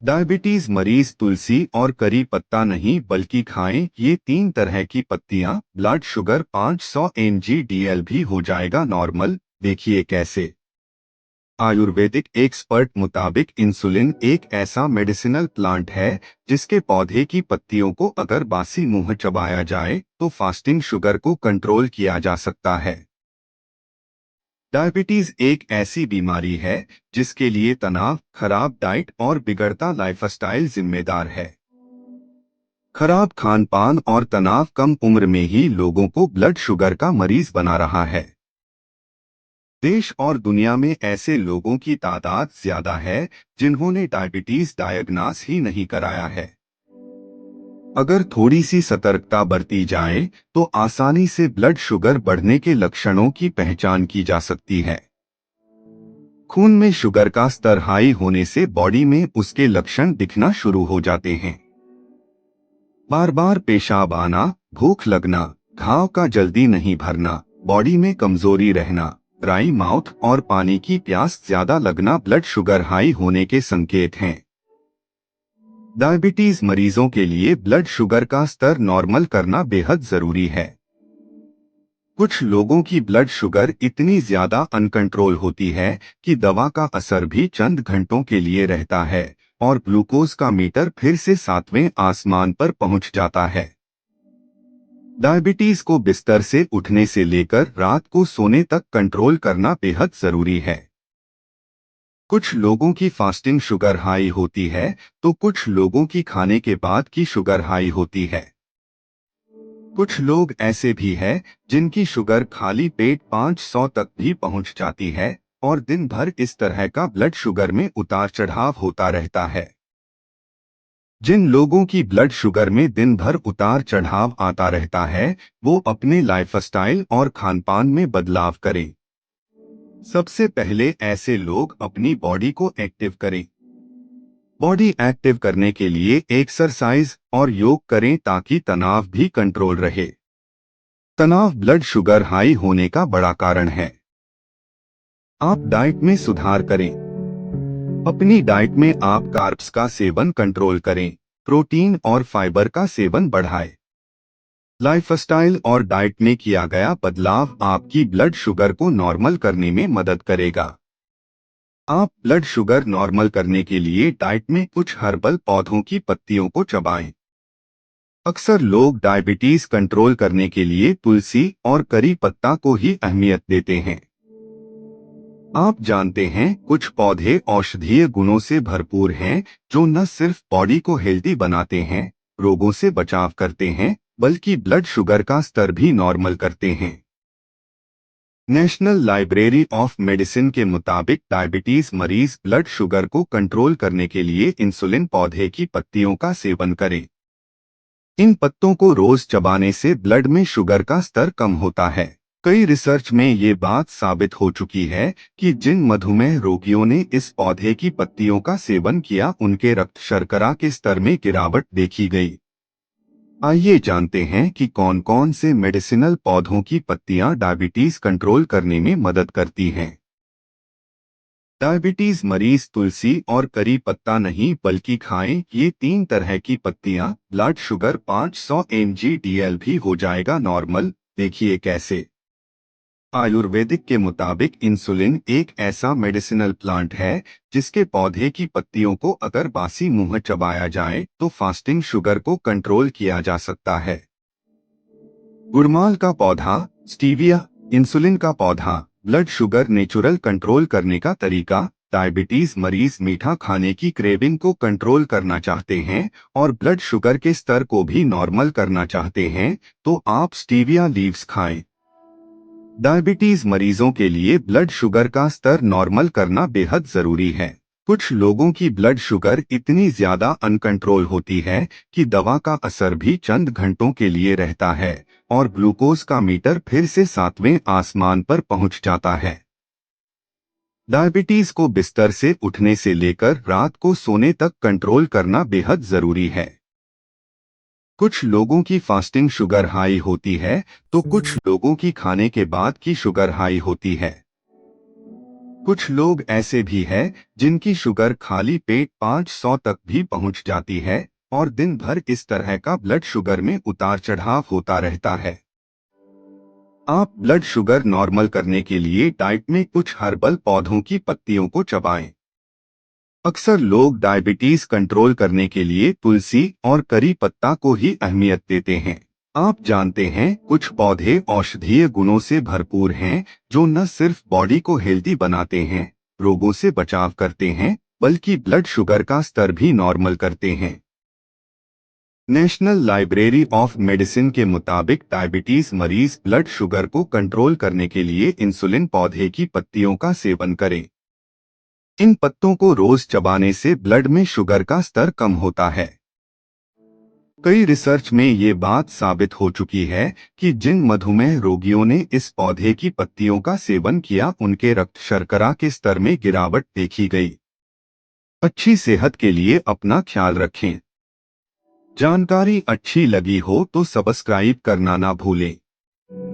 Diabetes मरीज तुलसी और करी पत्ता नहीं बल्कि खाएं ये 3 तरह की पत्तियां। ब्लड शुगर 500 mg/dl भी हो जाएगा नॉर्मल। देखिए कैसे। आयुर्वेदिक एक्सपर्ट मुताबिक इंसुलिन एक ऐसा मेडिसिनल प्लांट है जिसके पौधे की पत्तियों को अगर बासी मुंह चबाया जाए तो फास्टिंग शुगर को कंट्रोल किया जा सकता है। डायबिटीज एक ऐसी बीमारी है जिसके लिए तनाव, खराब डाइट और बिगड़ता लाइफस्टाइल जिम्मेदार है। खराब खान पान और तनाव कम उम्र में ही लोगों को ब्लड शुगर का मरीज बना रहा है। देश और दुनिया में ऐसे लोगों की तादाद ज्यादा है जिन्होंने डायबिटीज डायग्नास ही नहीं कराया है। अगर थोड़ी सी सतर्कता बरती जाए तो आसानी से ब्लड शुगर बढ़ने के लक्षणों की पहचान की जा सकती है। खून में शुगर का स्तर हाई होने से बॉडी में उसके लक्षण दिखना शुरू हो जाते हैं। बार बार पेशाब आना, भूख लगना, घाव का जल्दी नहीं भरना, बॉडी में कमजोरी रहना, ड्राई माउथ और पानी की प्यास ज्यादा लगना ब्लड शुगर हाई होने के संकेत हैं। डायबिटीज मरीजों के लिए ब्लड शुगर का स्तर नॉर्मल करना बेहद जरूरी है। कुछ लोगों की ब्लड शुगर इतनी ज्यादा अनकंट्रोल होती है कि दवा का असर भी चंद घंटों के लिए रहता है और ग्लूकोज का मीटर फिर से 7वें आसमान पर पहुंच जाता है। डायबिटीज को बिस्तर से उठने से लेकर रात को सोने तक कंट्रोल करना बेहद जरूरी है। कुछ लोगों की फास्टिंग शुगर हाई होती है तो कुछ लोगों की खाने के बाद की शुगर हाई होती है। कुछ लोग ऐसे भी हैं जिनकी शुगर खाली पेट 500 तक भी पहुंच जाती है और दिन भर इस तरह का ब्लड शुगर में उतार चढ़ाव होता रहता है। जिन लोगों की ब्लड शुगर में दिन भर उतार चढ़ाव आता रहता है वो अपने लाइफस्टाइल और खानपान में बदलाव करें। सबसे पहले ऐसे लोग अपनी बॉडी को एक्टिव करें। बॉडी एक्टिव करने के लिए एक्सरसाइज और योग करें ताकि तनाव भी कंट्रोल रहे। तनाव ब्लड शुगर हाई होने का बड़ा कारण है। आप डाइट में सुधार करें। अपनी डाइट में आप कार्ब्स का सेवन कंट्रोल करें, प्रोटीन और फाइबर का सेवन बढ़ाएं। लाइफस्टाइल और डाइट में किया गया बदलाव आपकी ब्लड शुगर को नॉर्मल करने में मदद करेगा। आप ब्लड शुगर नॉर्मल करने के लिए डाइट में कुछ हर्बल पौधों की पत्तियों को चबाएं। अक्सर लोग डायबिटीज कंट्रोल करने के लिए तुलसी और करी पत्ता को ही अहमियत देते हैं। आप जानते हैं कुछ पौधे औषधीय गुणों से भरपूर हैं जो न सिर्फ बॉडी को हेल्दी बनाते हैं, रोगों से बचाव करते हैं, बल्कि ब्लड शुगर का स्तर भी नॉर्मल करते हैं। नेशनल लाइब्रेरी ऑफ मेडिसिन के मुताबिक डायबिटीज मरीज ब्लड शुगर को कंट्रोल करने के लिए इंसुलिन पौधे की पत्तियों का सेवन करें। इन पत्तों को रोज चबाने से ब्लड में शुगर का स्तर कम होता है। कई रिसर्च में ये बात साबित हो चुकी है कि जिन मधुमेह रोगियों ने इस पौधे की पत्तियों का सेवन किया उनके रक्त शर्करा के स्तर में गिरावट देखी गई। आइए जानते हैं कि कौन कौन से मेडिसिनल पौधों की पत्तियां डायबिटीज कंट्रोल करने में मदद करती हैं। डायबिटीज मरीज तुलसी और करी पत्ता नहीं बल्कि खाएं ये 3 तरह की पत्तियां। ब्लड शुगर 500 mg/dl भी हो जाएगा नॉर्मल। देखिए कैसे। आयुर्वेदिक के मुताबिक इंसुलिन एक ऐसा मेडिसिनल प्लांट है जिसके पौधे की पत्तियों को अगर बासी मुंह चबाया जाए तो फास्टिंग शुगर को कंट्रोल किया जा सकता है। गुड़माल का पौधा, स्टीविया, इंसुलिन का पौधा, ब्लड शुगर नेचुरल कंट्रोल करने का तरीका। डायबिटीज मरीज मीठा खाने की क्रेविंग को कंट्रोल करना चाहते हैं और ब्लड शुगर के स्तर को भी नॉर्मल करना चाहते हैं तो आप स्टीविया लीव्स खाएं। डायबिटीज मरीजों के लिए ब्लड शुगर का स्तर नॉर्मल करना बेहद जरूरी है। कुछ लोगों की ब्लड शुगर इतनी ज्यादा अनकंट्रोल होती है कि दवा का असर भी चंद घंटों के लिए रहता है और ग्लूकोज का मीटर फिर से 7वें आसमान पर पहुंच जाता है। डायबिटीज को बिस्तर से उठने से लेकर रात को सोने तक कंट्रोल करना बेहद जरूरी है। कुछ लोगों की फास्टिंग शुगर हाई होती है तो कुछ लोगों की खाने के बाद की शुगर हाई होती है। कुछ लोग ऐसे भी हैं जिनकी शुगर खाली पेट 500 तक भी पहुंच जाती है और दिन भर इस तरह का ब्लड शुगर में उतार चढ़ाव होता रहता है। आप ब्लड शुगर नॉर्मल करने के लिए डाइट में कुछ हर्बल पौधों की पत्तियों को चबाएं। अक्सर लोग डायबिटीज कंट्रोल करने के लिए तुलसी और करी पत्ता को ही अहमियत देते हैं। आप जानते हैं कुछ पौधे औषधीय गुणों से भरपूर हैं जो न सिर्फ बॉडी को हेल्दी बनाते हैं, रोगों से बचाव करते हैं, बल्कि ब्लड शुगर का स्तर भी नॉर्मल करते हैं। नेशनल लाइब्रेरी ऑफ मेडिसिन के मुताबिक डायबिटीज मरीज ब्लड शुगर को कंट्रोल करने के लिए इंसुलिन पौधे की पत्तियों का सेवन करें। इन पत्तों को रोज चबाने से ब्लड में शुगर का स्तर कम होता है। कई रिसर्च में ये बात साबित हो चुकी है कि जिन मधुमेह रोगियों ने इस पौधे की पत्तियों का सेवन किया उनके रक्त शर्करा के स्तर में गिरावट देखी गई। अच्छी सेहत के लिए अपना ख्याल रखें। जानकारी अच्छी लगी हो तो सब्सक्राइब करना ना भूलें।